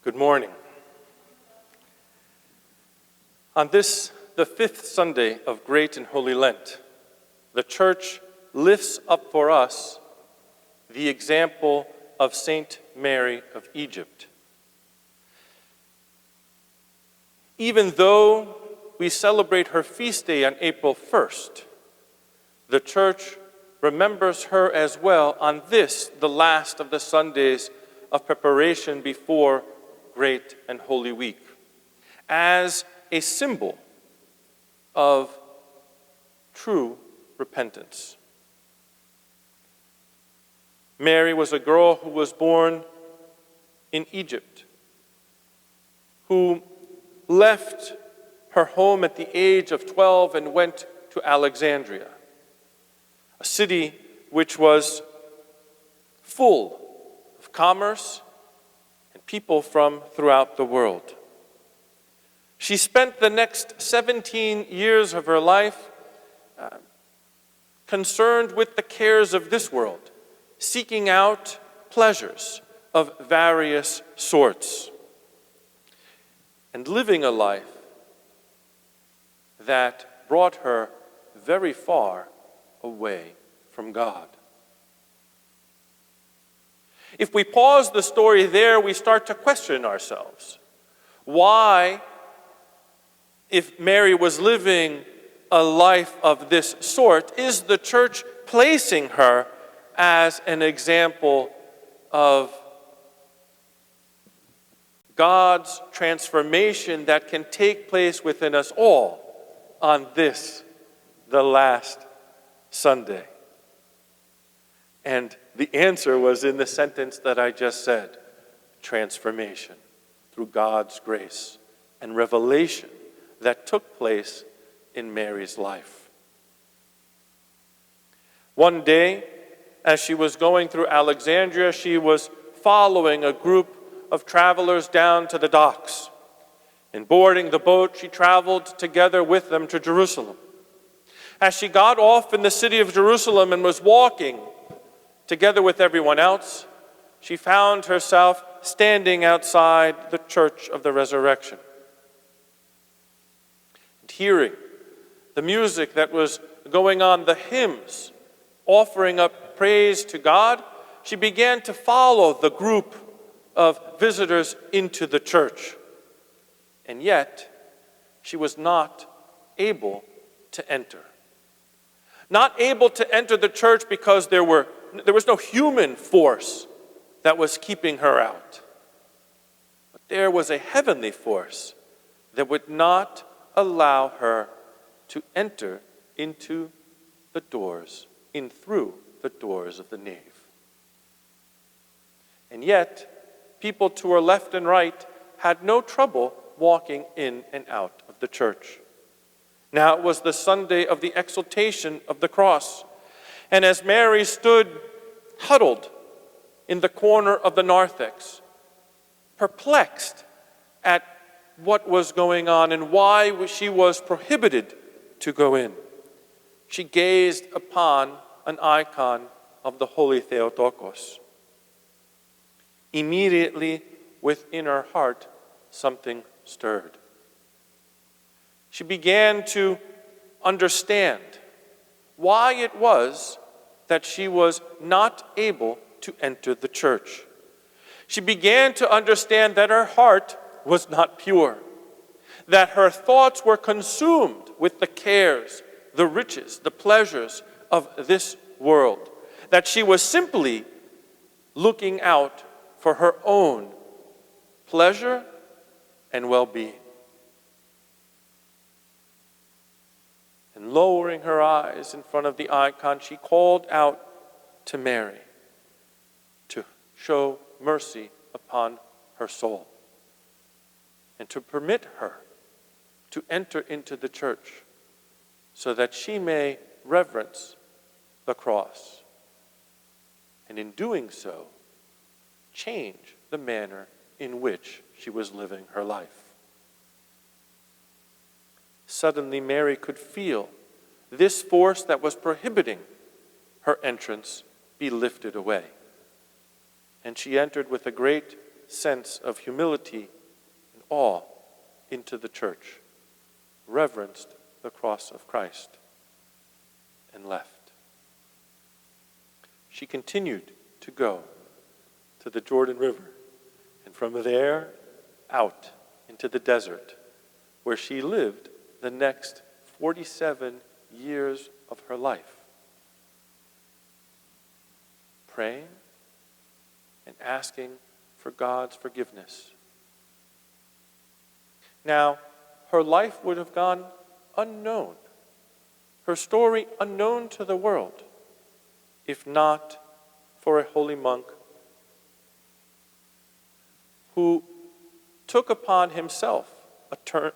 Good morning. On this, the fifth Sunday of Great and Holy Lent, the Church lifts up for us the example of Saint Mary of Egypt. Even though we celebrate her feast day on April 1st, the Church remembers her as well on this, the last of the Sundays of preparation before Great and Holy Week, as a symbol of true repentance. Mary was a girl who was born in Egypt, who left her home at the age of 12 and went to Alexandria, a city which was full of commerce and people from throughout the world. She spent the next 17 years of her life concerned with the cares of this world, seeking out pleasures of various sorts, and living a life that brought her very far away from God. If we pause the story there, we start to question ourselves. Why, if Mary was living a life of this sort, is the Church placing her as an example of God's transformation that can take place within us all on this, the last Sunday? And the answer was in the sentence that I just said: transformation through God's grace and revelation that took place in Mary's life. One day, as she was going through Alexandria, she was following a group of travelers down to the docks. In boarding the boat, she traveled together with them to Jerusalem. As she got off in the city of Jerusalem and was walking together with everyone else, she found herself standing outside the Church of the Resurrection. And hearing the music that was going on, the hymns, offering up praise to God, she began to follow the group of visitors into the church. And yet, she was not able to enter. Not able to enter the church because there was no human force that was keeping her out. But there was a heavenly force that would not allow her to enter into the doors, through the doors of the nave. And yet, people to her left and right had no trouble walking in and out of the church. Now it was the Sunday of the exaltation of the cross. And as Mary stood huddled in the corner of the narthex, perplexed at what was going on and why she was prohibited to go in, she gazed upon an icon of the Holy Theotokos. Immediately within her heart, something stirred. She began to understand why it was that she was not able to enter the church. She began to understand that her heart was not pure, that her thoughts were consumed with the cares, the riches, the pleasures of this world, that she was simply looking out for her own pleasure and well-being. And lowering her eyes in front of the icon, she called out to Mary to show mercy upon her soul and to permit her to enter into the church so that she may reverence the cross, and in doing so, change the manner in which she was living her life. Suddenly, Mary could feel this force that was prohibiting her entrance be lifted away. And she entered with a great sense of humility and awe into the church, reverenced the cross of Christ, and left. She continued to go to the Jordan River, and from there out into the desert, where she lived the next 47 years of her life, praying and asking for God's forgiveness. Now, her life would have gone unknown, her story unknown to the world, if not for a holy monk who took upon himself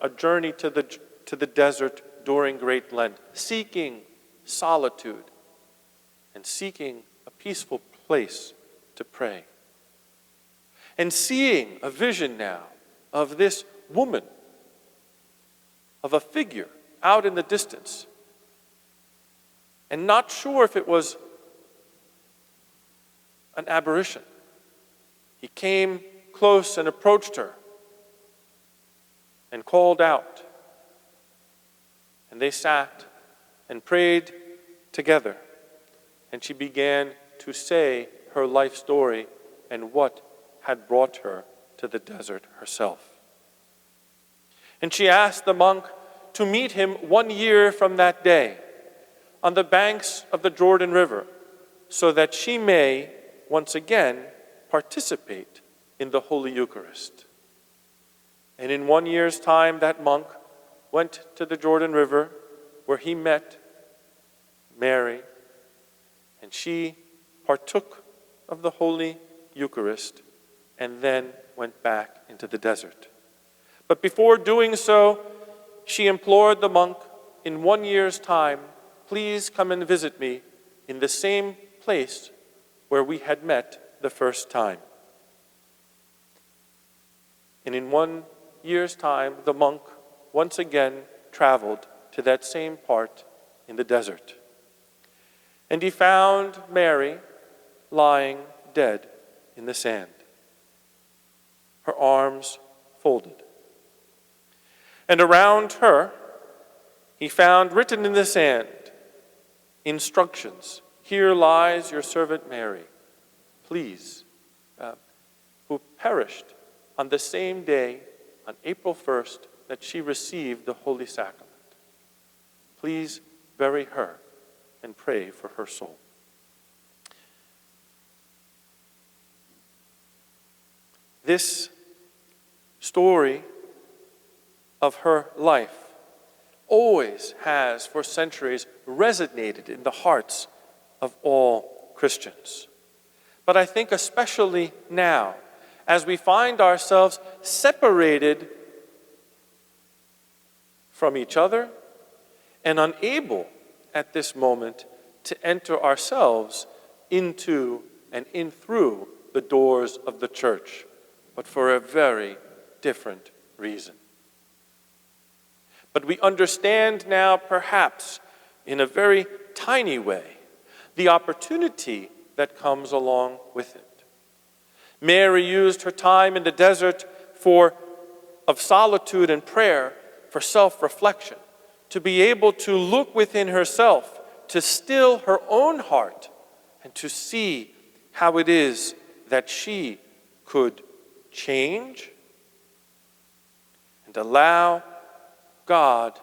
a journey to the desert during Great Lent, seeking solitude and seeking a peaceful place to pray. And seeing a vision now of this woman, of a figure out in the distance, and not sure if it was an apparition. He came close and approached her and called out. And they sat and prayed together. And she began to say her life story and what had brought her to the desert herself. And she asked the monk to meet him 1 year from that day on the banks of the Jordan River, so that she may once again participate in the Holy Eucharist. And in 1 year's time, that monk went to the Jordan River, where he met Mary, and she partook of the Holy Eucharist and then went back into the desert. But before doing so, she implored the monk, in 1 year's time, please come and visit me in the same place where we had met the first time. And in 1 year's time, the monk once again traveled to that same part in the desert. And he found Mary lying dead in the sand, her arms folded. And around her, he found written in the sand instructions. Here lies your servant Mary, please, who perished on the same day, on April 1st, that she received the Holy Sacrament. Please bury her and pray for her soul. This story of her life always has, for centuries, resonated in the hearts of all Christians. But I think especially now, as we find ourselves separated from each other and unable at this moment to enter ourselves into and in through the doors of the church, but for a very different reason. But we understand now, perhaps in a very tiny way, the opportunity that comes along with it. Mary used her time in the desert of solitude and prayer for self-reflection, to be able to look within herself, to still her own heart, and to see how it is that she could change and allow God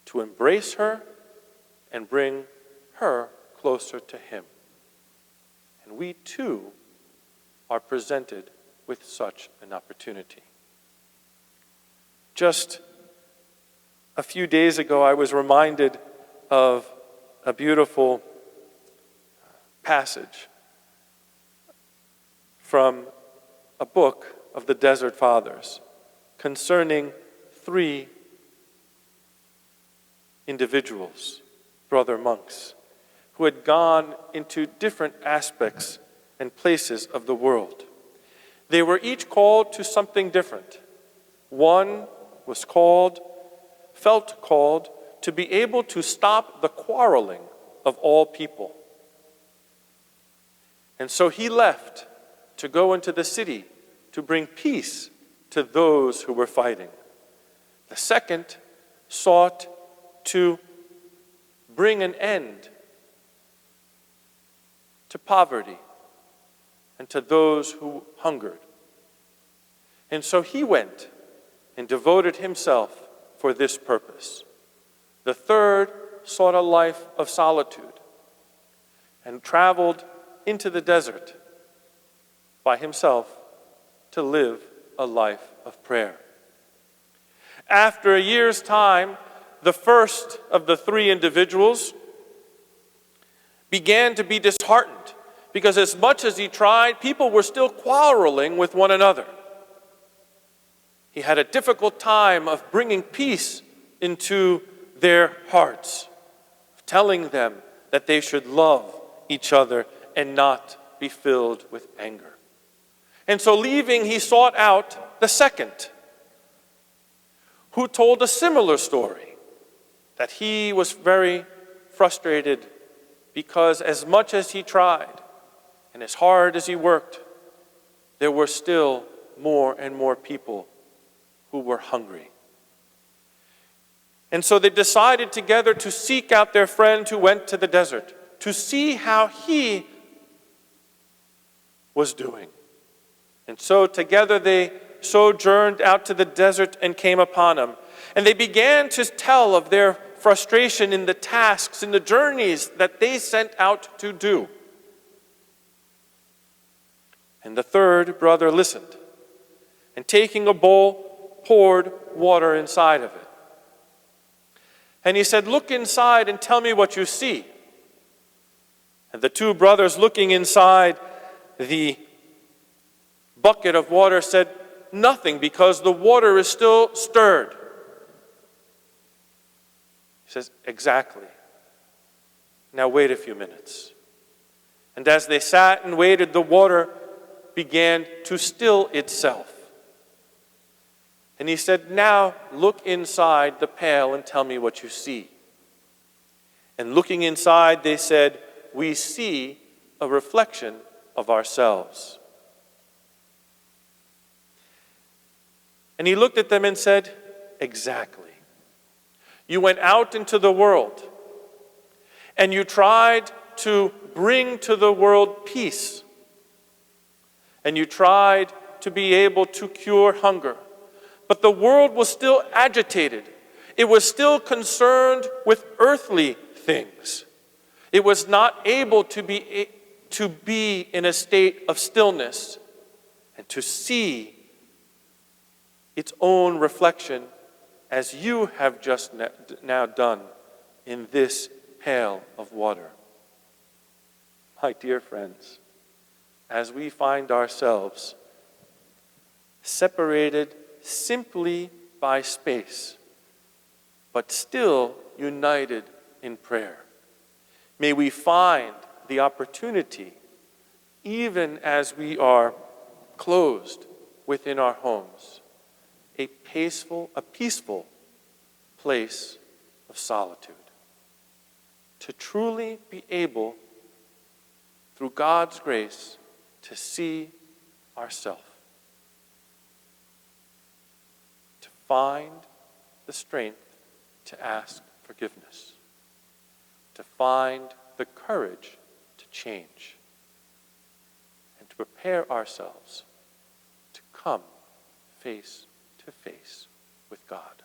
to embrace her and bring her closer to Him. And we too are presented with such an opportunity. Just a few days ago, I was reminded of a beautiful passage from a book of the Desert Fathers concerning 3 individuals, brother monks, who had gone into different aspects and places of the world. They were each called to something different. One was felt called to be able to stop the quarreling of all people. And so he left to go into the city to bring peace to those who were fighting. The second sought to bring an end to poverty and to those who hungered. And so he went and devoted himself for this purpose. The third sought a life of solitude and traveled into the desert by himself to live a life of prayer. After a year's time, the first of the three individuals began to be disheartened because as much as he tried, people were still quarreling with one another. He had a difficult time of bringing peace into their hearts, telling them that they should love each other and not be filled with anger. And so leaving, he sought out the second, who told a similar story, that he was very frustrated because as much as he tried and as hard as he worked, there were still more and more people who were hungry. And so they decided together to seek out their friend who went to the desert to see how he was doing. And so together they sojourned out to the desert and came upon him. And they began to tell of their frustration in the tasks, in the journeys that they sent out to do. And the third brother listened, and taking a bowl, poured water inside of it. And he said, "Look inside and tell me what you see." And the two brothers, looking inside the bucket of water, said, "Nothing, because the water is still stirred." He says, "Exactly. Now wait a few minutes." And as they sat and waited, the water began to still itself. And he said, "Now look inside the pail and tell me what you see." And looking inside, they said, "We see a reflection of ourselves." And he looked at them and said, "Exactly. You went out into the world, and you tried to bring to the world peace, and you tried to be able to cure hunger. But the world was still agitated. It was still concerned with earthly things. It was not able to be in a state of stillness and to see its own reflection as you have just now done in this pail of water." My dear friends, as we find ourselves separated simply by space, but still united in prayer, may we find the opportunity, even as we are closed within our homes, a peaceful place of solitude, to truly be able, through God's grace, to see ourselves, to find the strength to ask forgiveness, to find the courage to change, and to prepare ourselves to come face to face with God.